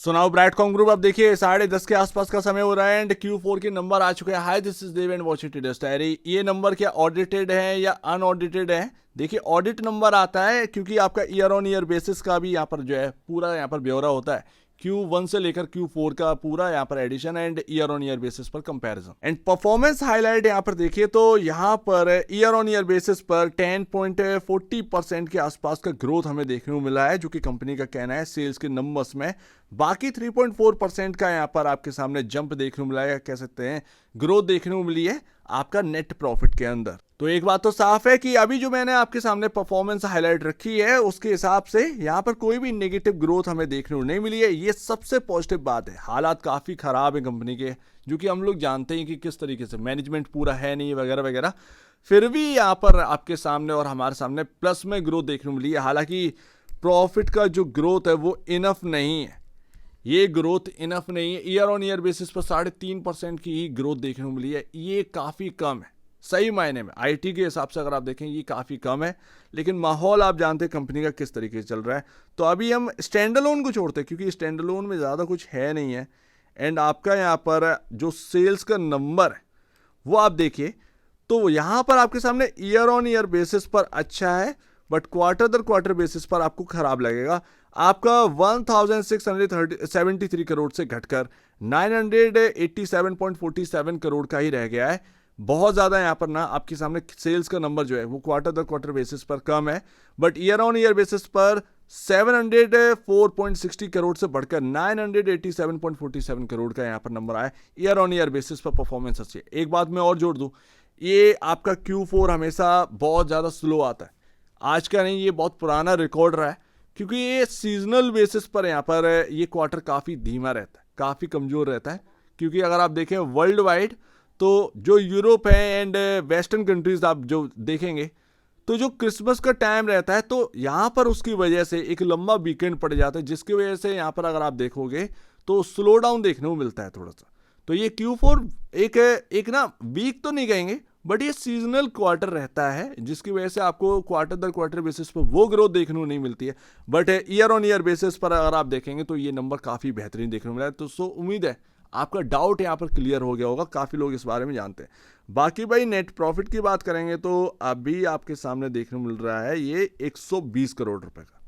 सुनाओ Brightcom group. अब देखिए 10:30 के आसपास का समय हो रहा है एंड Q4 के नंबर आ चुके हैं। Hi, this is Dev and watch it diary. ये नंबर क्या ऑडिटेड है या अनऑडिटेड है? देखिए ऑडिट नंबर आता है क्योंकि आपका ईयर ऑन ईयर बेसिस का भी यहाँ पर जो है पूरा यहाँ पर ब्यौरा होता है। Q1 से लेकर Q4 का पूरा यहाँ पर edition and year on year basis पर कंपैरिजन एंड परफॉर्मेंस हाईलाइट यहाँ पर देखिए तो यहाँ per year on year basis पर 10.40% के आसपास का ग्रोथ हमें देखने को मिला है, जो कि कंपनी का कहना है सेल्स के नंबर्स में। बाकी 3.4% का यहाँ पर आपके सामने जंप देखने को मिला है, कह सकते हैं ग्रोथ देखने को मिली है आपका नेट प्रॉफिट के अंदर। तो एक बात तो साफ है कि अभी जो मैंने आपके सामने परफॉर्मेंस हाईलाइट रखी है उसके हिसाब से यहाँ पर कोई भी नेगेटिव ग्रोथ हमें देखने को नहीं मिली है। ये सबसे पॉजिटिव बात है। हालात काफ़ी ख़राब है कंपनी के, जो कि हम लोग जानते हैं कि किस तरीके से मैनेजमेंट पूरा है नहीं वगैरह वगैरह, फिर भी यहाँ पर आपके सामने और हमारे सामने प्लस में ग्रोथ देखने को मिली है। हालांकि प्रॉफिट का जो ग्रोथ है वो इनफ नहीं है, ये ग्रोथ इनफ नहीं है। ईयर ऑन ईयर बेसिस पर 3.5% की ही ग्रोथ देखने को मिली है, ये काफ़ी कम है। सही मायने में आईटी के हिसाब से अगर आप देखें ये काफ़ी कम है, लेकिन माहौल आप जानते हैं कंपनी का किस तरीके से चल रहा है। तो अभी हम स्टैंड अलोन को छोड़ते हैं क्योंकि स्टैंड अलोन में ज़्यादा कुछ है नहीं है। एंड आपका यहाँ पर जो सेल्स का नंबर है वो आप देखिए तो यहाँ पर आपके सामने ईयर ऑन ईयर बेसिस पर अच्छा है, बट क्वार्टर दर क्वार्टर बेसिस पर आपको खराब लगेगा। आपका 1673 करोड़ से घटकर 987.47 करोड़ का ही रह गया है। बहुत ज़्यादा यहाँ पर ना आपके सामने सेल्स का नंबर जो है वो क्वार्टर दर क्वार्टर बेसिस पर कम है, but year on year basis पर 704.60 करोड़ से बढ़कर 987.47 करोड़ का यहाँ पर नंबर आया। ईयर ऑन ईयर बेसिस पर परफॉर्मेंस अच्छी है। एक बात मैं और जोड़ दूँ, ये आपका Q4 हमेशा बहुत ज़्यादा स्लो आता है। आज का नहीं, ये बहुत पुराना रिकॉर्ड रहा है क्योंकि ये सीजनल बेसिस पर यहाँ पर ये क्वार्टर काफ़ी धीमा रहता है, काफ़ी कमज़ोर रहता है। क्योंकि अगर आप देखें वर्ल्ड वाइड तो जो यूरोप है एंड वेस्टर्न कंट्रीज आप जो देखेंगे तो जो क्रिसमस का टाइम रहता है तो यहाँ पर उसकी वजह से एक लंबा वीकेंड पड़ जाता है, जिसकी वजह से यहाँ पर अगर आप देखोगे तो स्लो डाउन देखने को मिलता है थोड़ा सा। तो ये Q4 एक ना वीक तो नहीं कहेंगे, बट ये सीजनल क्वार्टर रहता है, जिसकी वजह से आपको क्वार्टर दर क्वार्टर बेसिस पर वो ग्रोथ देखने को नहीं मिलती है। But year on year basis पर अगर आप देखेंगे तो ये नंबर काफ़ी बेहतरीन देखने को मिला है। तो उम्मीद है आपका डाउट यहाँ पर क्लियर हो गया होगा, काफ़ी लोग इस बारे में जानते हैं। बाकी भाई नेट प्रॉफिट की बात करेंगे तो अभी आपके सामने देखने को मिल रहा है ये 120 करोड़ रुपए का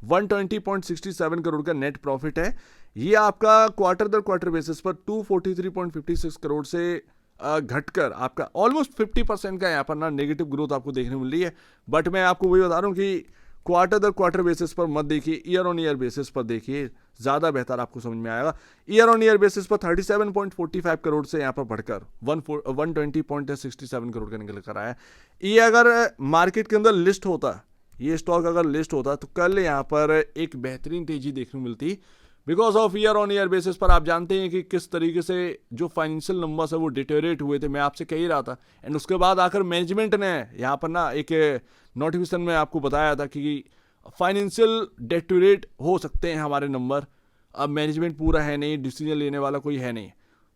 120.67 करोड़ का नेट प्रॉफिट है। ये आपका क्वार्टर दर क्वार्टर बेसिस पर 243.56 करोड़ से घटकर आपका ऑलमोस्ट 50% का यहाँ पर ना नेगेटिव ग्रोथ आपको देखने मिल रही है। बट मैं आपको वही बता रहा हूँ कि क्वार्टर दर क्वार्टर बेसिस पर मत देखिए, ईयर ऑन ईयर बेसिस पर देखिए, ज़्यादा बेहतर आपको समझ में आएगा। ईयर ऑन ईयर बेसिस पर 37.45 करोड़ से यहाँ पर बढ़कर 120.67 करोड़ का निकल कर आया। ये अगर मार्केट के अंदर लिस्ट होता, ये स्टॉक अगर लिस्ट होता तो कल यहाँ पर एक बेहतरीन तेजी देखने को मिलती। Because of year on year basis पर आप जानते हैं कि किस तरीके से जो फाइनेंशियल नंबर्स है वो डिटेरियोरेट हुए थे, मैं आपसे कह ही रहा था। एंड उसके बाद आकर मैनेजमेंट ने यहाँ पर ना एक नोटिफिकेशन में आपको बताया था कि फाइनेंशियल डिटेरियोरेट हो सकते हैं हमारे नंबर, अब मैनेजमेंट पूरा है नहीं, डिसीजन लेने वाला कोई है नहीं।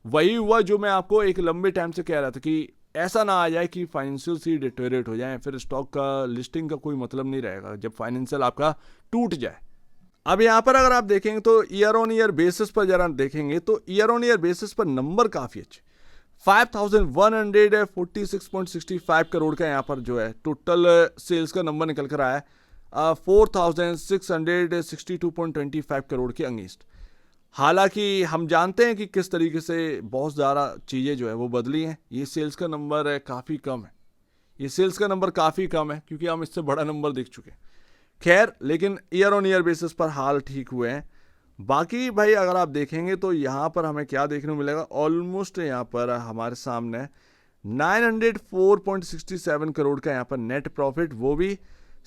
वही हुआ जो मैं आपको एक लंबे टाइम से कह रहा था कि ऐसा ना आ जाए कि फाइनेंशियल से डिटेरियोरेट हो जाए, फिर स्टॉक का लिस्टिंग का कोई मतलब नहीं रहेगा जब फाइनेंशियल आपका टूट जाए। अब यहाँ पर अगर आप देखेंगे तो ईयर ऑन ईयर बेसिस पर जरा देखेंगे तो ईयर ऑन ईयर बेसिस पर नंबर काफ़ी अच्छे, 5146.65 करोड़ का यहाँ पर जो है टोटल सेल्स का नंबर निकल कर आया है 4662.25 करोड़ के अगेंस्ट। हालांकि हम जानते हैं कि किस तरीके से बहुत ज़्यादा चीज़ें जो है वो बदली हैं। ये सेल्स का नंबर काफ़ी कम है, ये सेल्स का नंबर काफ़ी कम है क्योंकि हम इससे बड़ा नंबर देख चुके हैं। खैर, लेकिन ईयर ऑन ईयर बेसिस पर हाल ठीक हुए हैं। बाकी भाई अगर आप देखेंगे तो यहाँ पर हमें क्या देखने को मिलेगा, ऑलमोस्ट यहाँ पर हमारे सामने 904.67 करोड़ का यहाँ पर नेट प्रॉफिट, वो भी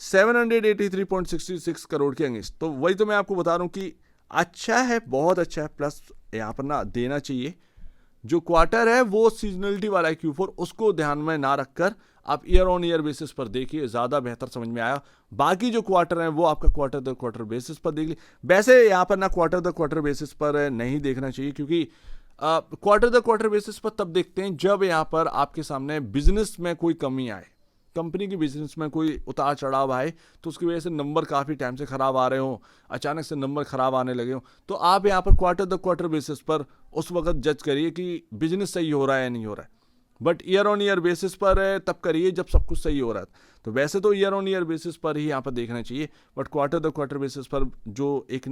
783.66 करोड़ के अगेंस्ट। तो वही तो मैं आपको बता रहा हूँ कि अच्छा है, बहुत अच्छा है, प्लस यहाँ पर ना देना चाहिए। जो क्वार्टर है वो सीजनलिटी वाला है Q4, उसको ध्यान में ना रखकर आप ईयर ऑन ईयर बेसिस पर देखिए, ज़्यादा बेहतर समझ में आया। बाकी जो क्वार्टर है वो आपका क्वार्टर दर क्वार्टर बेसिस पर देख ली। वैसे यहाँ पर ना क्वार्टर दर क्वार्टर बेसिस पर नहीं देखना चाहिए क्योंकि क्वार्टर दर क्वार्टर बेसिस पर तब देखते हैं जब यहाँ पर आपके सामने बिजनेस में कोई कमी आए। कंपनी की बिजनेस में कोई उतार चढ़ाव आए तो उसकी वजह से नंबर काफ़ी टाइम से ख़राब आ रहे हो, अचानक से नंबर ख़राब आने लगे हो, तो आप यहाँ पर क्वार्टर द क्वार्टर बेसिस पर उस वक्त जज करिए कि बिजनेस सही हो रहा है या नहीं हो रहा है। But year on year basis पर तब करिए जब सब कुछ सही हो रहा है। तो वैसे तो ईयर ऑन ईयर बेसिस पर ही यहाँ पर देखना चाहिए, but quarter the quarter basis पर जो एक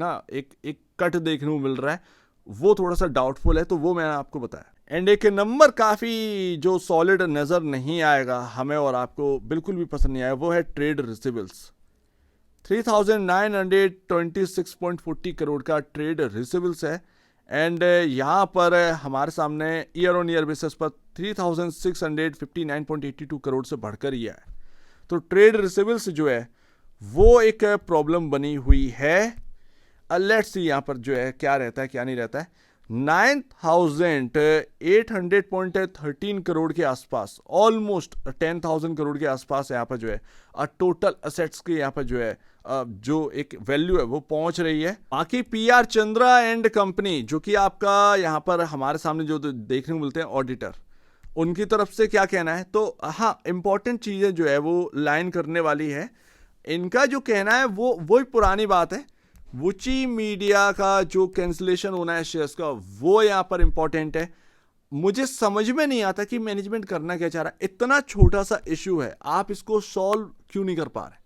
कट देखने को मिल रहा है वो थोड़ा सा डाउटफुल है, तो वो मैंने आपको बताया। एंड एक नंबर काफ़ी जो सॉलिड नज़र नहीं आएगा हमें और आपको, बिल्कुल भी पसंद नहीं आया, वो है ट्रेड रिसीवेबल्स। 3926.40 करोड़ का ट्रेड रिसीवेबल्स है। एंड यहाँ पर हमारे सामने ईयर ऑन ईयर बेसिस पर 3659.82 करोड़ से बढ़कर ही है। तो ट्रेड रिसीवेबल्स जो है वो एक प्रॉब्लम बनी हुई है। लेट्स सी यहाँ पर जो है क्या रहता है क्या नहीं रहता है। 9813 करोड़ के आसपास, ऑलमोस्ट 10,000 करोड़ के आसपास यहाँ पर जो है टोटल असेट्स के यहाँ पर जो है जो एक वैल्यू है वो पहुंच रही है। बाकी पीआर चंद्रा एंड कंपनी जो कि आपका यहाँ पर हमारे सामने जो देखने को मिलते हैं ऑडिटर, उनकी तरफ से क्या कहना है, तो हाँ इंपॉर्टेंट चीज़ें जो है वो लाइन करने वाली है। इनका जो कहना है वो वही पुरानी बात है, वुची मीडिया का जो कैंसिलेशन होना है शेयर्स का वो यहाँ पर इंपॉर्टेंट है। मुझे समझ में नहीं आता कि मैनेजमेंट करना क्या चाह रहा है। इतना छोटा सा इश्यू है, आप इसको सॉल्व क्यों नहीं कर पा रहे,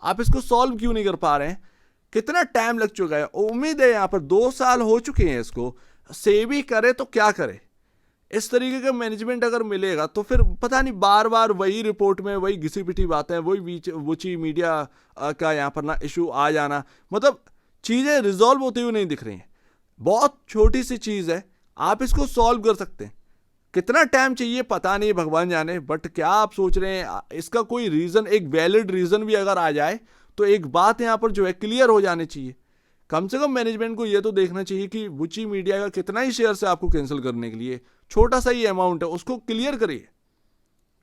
आप इसको सॉल्व क्यों नहीं कर पा रहे हैं? कितना टाइम लग चुका है, उम्मीद है यहाँ पर 2 साल हो चुके हैं इसको, सेबी करे तो क्या करे। इस तरीके का मैनेजमेंट अगर मिलेगा तो फिर पता नहीं बार बार वही रिपोर्ट में वही घिसी पिटी बातें, वही वुची मीडिया का यहाँ पर ना इशू आ जाना, मतलब चीज़ें रिजॉल्व होती हुई नहीं दिख रही हैं। बहुत छोटी सी चीज़ है, आप इसको सॉल्व कर सकते हैं। कितना टाइम चाहिए पता नहीं, भगवान जाने। बट क्या आप सोच रहे हैं इसका कोई रीज़न, एक वैलिड रीज़न भी अगर आ जाए तो एक बात यहाँ पर जो है क्लियर हो जानी चाहिए। कम से कम मैनेजमेंट को ये तो देखना चाहिए कि वुची मीडिया का कितना ही शेयर है आपको कैंसिल करने के लिए, छोटा सा ही अमाउंट है, उसको क्लियर करिए।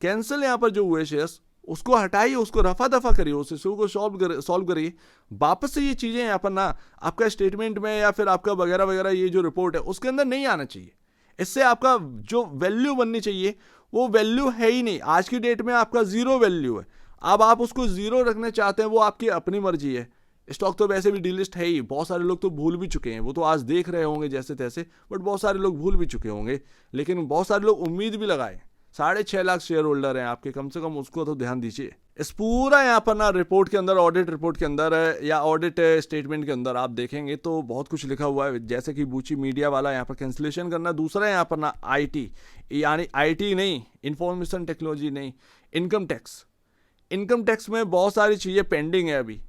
कैंसिल यहाँ पर जो हुए शेयर्स उसको हटाइए, उसको रफा दफा करिए, उस इशू को सॉल्व करिए। वापस से ये चीज़ें यहाँ पर ना आपका स्टेटमेंट में या फिर आपका वगैरह वगैरह ये जो रिपोर्ट है उसके अंदर नहीं आना चाहिए। इससे आपका जो वैल्यू बननी चाहिए वो वैल्यू है ही नहीं। आज की डेट में आपका जीरो वैल्यू है। अब आप उसको जीरो रखना चाहते हैं वो आपकी अपनी मर्जी है। स्टॉक तो वैसे भी डीलिस्ट है ही, बहुत सारे लोग तो भूल भी चुके हैं, वो तो आज देख रहे होंगे जैसे तैसे, बट बहुत सारे लोग भूल भी चुके होंगे। लेकिन बहुत सारे लोग उम्मीद भी लगाए। 6.5 लाख शेयर होल्डर हैं आपके, कम से कम उसको तो ध्यान दीजिए। इस पूरा यहाँ पर ना रिपोर्ट के अंदर, ऑडिट रिपोर्ट के अंदर या ऑडिट स्टेटमेंट के अंदर आप देखेंगे तो बहुत कुछ लिखा हुआ है, जैसे कि वुची मीडिया वाला यहाँ पर कैंसिलेशन करना। दूसरा यहाँ पर ना आईटी, यानी आईटी नहीं, इंफॉर्मेशन टेक्नोलॉजी नहीं, इनकम टैक्स। इनकम टैक्स में बहुत सारी चीज़ें पेंडिंग है अभी,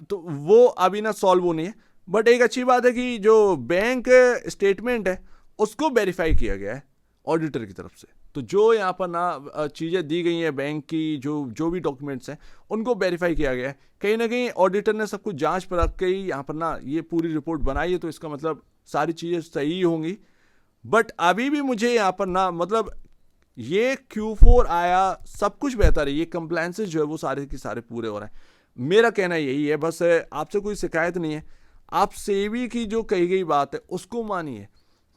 तो वो अभी ना सॉल्व होनी है। बट एक अच्छी बात है कि जो बैंक स्टेटमेंट है उसको वेरीफाई किया गया है ऑडिटर की तरफ से। तो जो यहाँ पर ना चीज़ें दी गई हैं बैंक की, जो भी डॉक्यूमेंट्स हैं उनको वेरीफाई किया गया है। कहीं ना कहीं ऑडिटर ने सब कुछ जांच परख के ही यहाँ पर ना ये पूरी रिपोर्ट बनाई है, तो इसका मतलब सारी चीज़ें सही होंगी। बट अभी भी मुझे यहाँ पर ना मतलब ये Q4 आया, सब कुछ बेहतर है, ये कंप्लायंसेस जो है वो सारे के सारे पूरे हो रहे हैं। मेरा कहना यही है, बस आपसे कोई शिकायत नहीं है, आप सेबी की जो कही गई बात है उसको मानिए।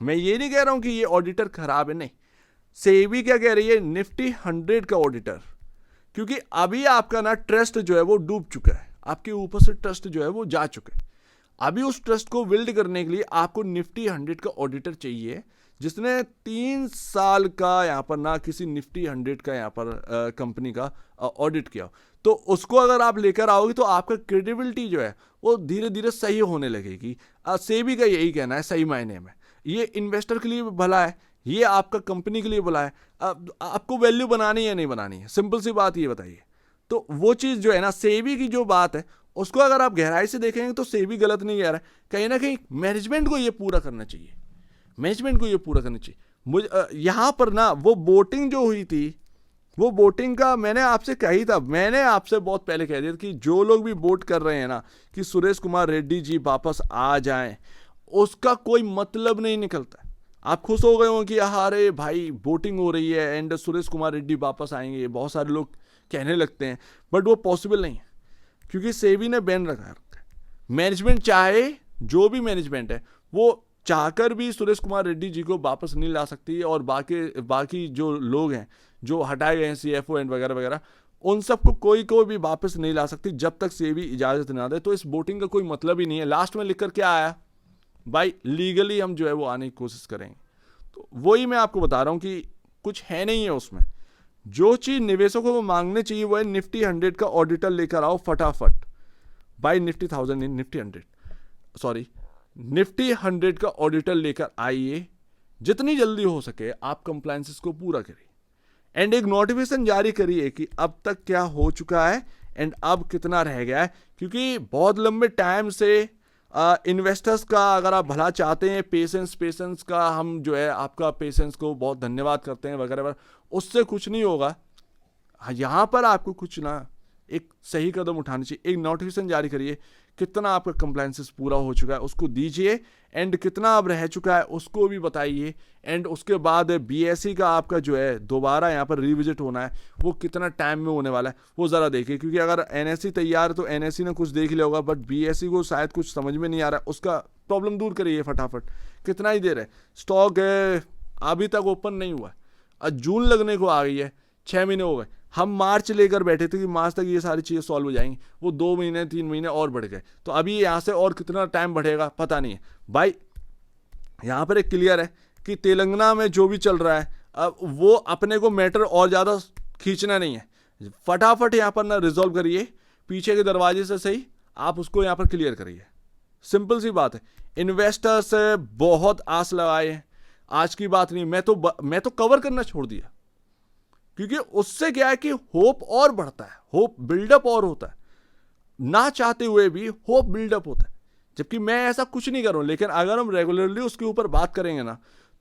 मैं ये नहीं कह रहा हूँ कि ये ऑडिटर खराब है, नहीं। सेबी क्या कह रही है, निफ्टी 100 का ऑडिटर, क्योंकि अभी आपका ना ट्रस्ट जो है वो डूब चुका है, आपके ऊपर से ट्रस्ट जो है वो जा चुका है। अभी उस ट्रस्ट को बिल्ड करने के लिए आपको निफ्टी 100 का ऑडिटर चाहिए, जिसने 3 साल का यहाँ पर ना किसी निफ्टी 100 का यहाँ पर कंपनी का ऑडिट किया। तो उसको अगर आप लेकर आओगे तो आपका क्रेडिबिलिटी जो है वो धीरे धीरे सही होने लगेगी। सेबी का यही कहना है, सही मायने में ये इन्वेस्टर के लिए भला है, ये आपका कंपनी के लिए भला है। आपको वैल्यू बनानी है नहीं बनानी है, सिंपल सी बात ये बताइए। तो वो चीज़ जो है ना, सेबी की जो बात है उसको अगर आप गहराई से देखेंगे तो सेबी गलत नहीं कह रहा है। कहीं ना कहीं मैनेजमेंट को ये पूरा करना चाहिए, मैनेजमेंट को ये पूरा करना चाहिए। मुझे यहाँ पर ना वो वोटिंग जो हुई थी, वो वोटिंग का मैंने आपसे कही था, मैंने आपसे बहुत पहले कह दिया कि जो लोग भी वोट कर रहे हैं ना कि सुरेश कुमार रेड्डी जी वापस आ जाएं, उसका कोई मतलब नहीं निकलता। आप खुश हो गए हो कि अरे भाई वोटिंग हो रही है एंड सुरेश कुमार रेड्डी वापस आएंगे, बहुत सारे लोग कहने लगते हैं, बट वो पॉसिबल नहीं है क्योंकि सेबी ने बैन रखा है। मैनेजमेंट चाहे, जो भी मैनेजमेंट है वो चाहकर भी सुरेश कुमार रेड्डी जी को वापस नहीं ला सकती, और बाकी जो लोग हैं जो हटाए गए हैं CFO एंड वगैरह वगैरह, उन सबको कोई भी वापस नहीं ला सकती जब तक सेबी इजाज़त ना दे। तो इस वोटिंग का कोई मतलब ही नहीं है। लास्ट में लिखकर क्या आया भाई, लीगली हम जो है वो आने की कोशिश करेंगे। तो वही मैं आपको बता रहा हूँ कि कुछ है नहीं है उसमें। जो चीज़ निवेशकों को मांगने चाहिए वो है निफ्टी 100 का ऑडिटर लेकर आओ फटाफट भाई। निफ्टी 1000 नहीं, निफ्टी 100, सॉरी निफ्टी 100 का ऑडिटर लेकर आइए, जितनी जल्दी हो सके आप कंप्लायंसेस को पूरा करिए एंड एक नोटिफिकेशन जारी करिए कि अब तक क्या हो चुका है एंड अब कितना रह गया है। क्योंकि बहुत लंबे टाइम से इन्वेस्टर्स का अगर आप भला चाहते हैं, पेशेंस का हम जो है आपका पेशेंस को बहुत धन्यवाद करते हैं वगैरह वगैरह, उससे कुछ नहीं होगा। यहाँ पर आपको कुछ ना एक सही कदम उठाना चाहिए। एक नोटिफिकेशन जारी करिए, कितना आपका कंप्लायंसेस पूरा हो चुका है उसको दीजिए एंड कितना अब रह चुका है उसको भी बताइए। एंड उसके बाद BSE का आपका जो है दोबारा यहाँ पर रिविजिट होना है, वो कितना टाइम में होने वाला है वो ज़रा देखिए। क्योंकि अगर NSE तैयार है तो NSE ने कुछ देख लिया होगा, बट BSE को शायद कुछ समझ में नहीं आ रहा है, उसका प्रॉब्लम दूर करिए फटाफट। कितना ही देर है, स्टॉक अभी तक ओपन नहीं हुआ है, जून लगने को आ गई है, 6 महीने हो गए। हम मार्च लेकर बैठे थे कि मार्च तक ये सारी चीज़ें सॉल्व हो जाएंगी, वो 2 महीने 3 महीने और बढ़ गए। तो अभी यहाँ से और कितना टाइम बढ़ेगा पता नहीं है भाई। यहाँ पर एक क्लियर है कि तेलंगाना में जो भी चल रहा है अब वो अपने को मैटर और ज़्यादा खींचना नहीं है, फटाफट यहाँ पर ना रिजॉल्व करिए, पीछे के दरवाजे से सही आप उसको यहाँ पर क्लियर करिए। सिंपल सी बात है। इन्वेस्टर्स बहुत आस लगाए हैं, आज की बात नहीं, मैं तो कवर करना छोड़ दिया, क्योंकि उससे क्या है कि होप और बढ़ता है, होप बिल्डअप और होता है, ना चाहते हुए भी होप बिल्डअप होता है। जबकि मैं ऐसा कुछ नहीं कर रहा हूं, लेकिन अगर हम रेगुलरली उसके ऊपर बात करेंगे ना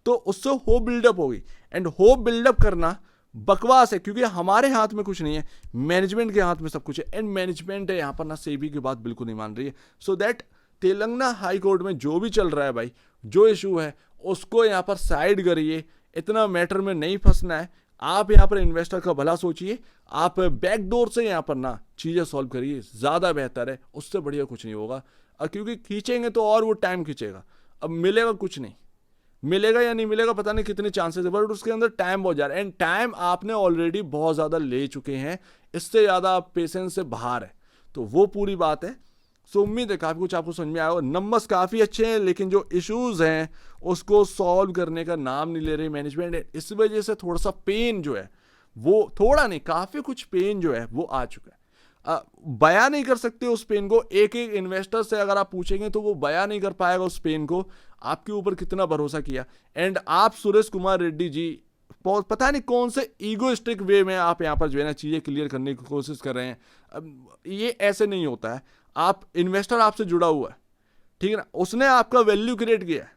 तो उससे होप बिल्डअप होगी। एंड होप बिल्डअप करना बकवास है, क्योंकि हमारे हाथ में कुछ नहीं है, मैनेजमेंट के हाथ में सब कुछ है। एंड मैनेजमेंट है यहाँ पर ना सेबी की बात बिल्कुल नहीं मान रही है। So that Telangana high court में जो भी चल रहा है भाई, जो इशू है उसको यहाँ पर साइड करिए, इतना मैटर में नहीं फंसना है। आप यहाँ पर इन्वेस्टर का भला सोचिए, आप बैकडोर से यहाँ पर ना चीज़ें सॉल्व करिए, ज़्यादा बेहतर है, उससे बढ़िया कुछ नहीं होगा। क्योंकि खींचेंगे तो और वो टाइम खींचेगा, अब मिलेगा कुछ नहीं, मिलेगा या नहीं मिलेगा पता नहीं कितने चांसेस है, बट उसके अंदर टाइम बहुत जा रहा है। एंड टाइम आपने ऑलरेडी बहुत ज़्यादा ले चुके हैं, इससे ज़्यादा आप पेशेंस से बाहर है, तो वो पूरी बात है। सो उम्मीद है काफ़ी कुछ आपको समझ में आया होगा। नंबर्स काफ़ी अच्छे हैं, लेकिन जो इश्यूज हैं उसको सॉल्व करने का नाम नहीं ले रही मैनेजमेंट। इस वजह से थोड़ा सा पेन जो है वो, थोड़ा नहीं काफ़ी कुछ पेन जो है वो आ चुका है। बयां नहीं कर सकते उस पेन को। एक एक इन्वेस्टर से अगर आप पूछेंगे तो वो बयां नहीं कर पाएगा उस पेन को, आपके ऊपर कितना भरोसा किया। एंड आप सुरेश कुमार रेड्डी जी पता नहीं कौन से ईगोइस्टिक वे में आप यहाँ पर जो है ना चीज़ें क्लियर करने की कोशिश कर रहे हैं। अब ये ऐसे नहीं होता है। आप इन्वेस्टर आपसे जुड़ा हुआ है, ठीक है ना, उसने आपका वैल्यू क्रिएट किया है।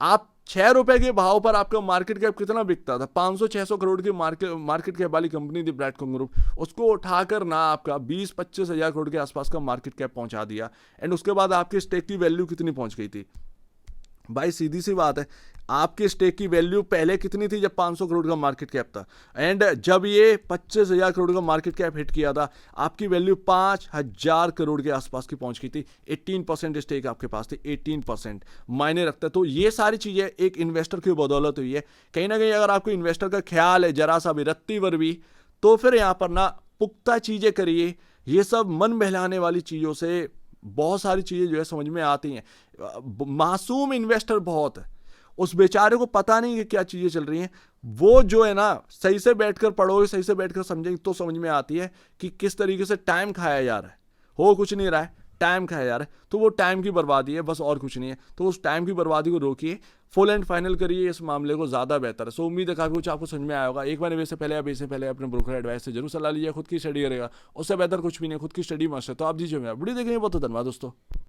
आप 6 रुपए के भाव पर आपका मार्केट कैप कितना बिकता था, 500-600 करोड़ की मार्केट कैप वाली कंपनी थी ब्रैडकॉम ग्रुप, उसको उठाकर ना आपका 20-25 हज़ार करोड़ के आसपास का मार्केट कैप पहुंचा दिया। एंड उसके बाद आपके स्टेक की वैल्यू कितनी पहुंच गई थी भाई, सीधी सी बात है, आपके स्टेक की वैल्यू पहले कितनी थी जब 500 करोड़ का मार्केट कैप था, एंड जब ये 25,000 करोड़ का मार्केट कैप हिट किया था आपकी वैल्यू 5,000 करोड़ के आसपास की पहुंच गई थी। 18% स्टेक आपके पास थी, 18% मायने रखता है। तो ये सारी चीज़ें एक इन्वेस्टर की बदौलत हुई है। कहीं ना कहीं अगर आपको इन्वेस्टर का ख्याल है जरा सा भी रत्ती भर भी, तो फिर यहाँ पर ना पुख्ता चीज़ें करिए। ये सब मन बहलाने वाली चीज़ों से बहुत सारी चीज़ें जो है समझ में आती हैं। मासूम इन्वेस्टर बहुत है, उस बेचारे को पता नहीं कि क्या चीज़ें चल रही हैं। वो जो है ना सही से बैठकर पढ़ोगे, सही से बैठकर समझेंगे तो समझ में आती है कि किस तरीके से टाइम खाया जा रहा है। हो कुछ नहीं रहा है, टाइम खाया जा रहा है, तो वो टाइम की बर्बादी है, बस और कुछ नहीं है। तो उस टाइम की बर्बादी को रोकिए, फुल एंड फाइनल करिए इस मामले को, ज़्यादा बेहतर है। सो उम्मीद है काफ़ी कुछ आपको समझ में आया होगा। एक बार वैसे पहले अपने ब्रोकर एडवाइस से जरूर सलाह लीजिए, खुद की स्टडी करेगा, उससे बेहतर कुछ भी नहीं, खुद की स्टडी मस्ट है। तो आप दीजिए मेरा वीडियो देखेंगे, बहुत धन्यवाद दोस्तों।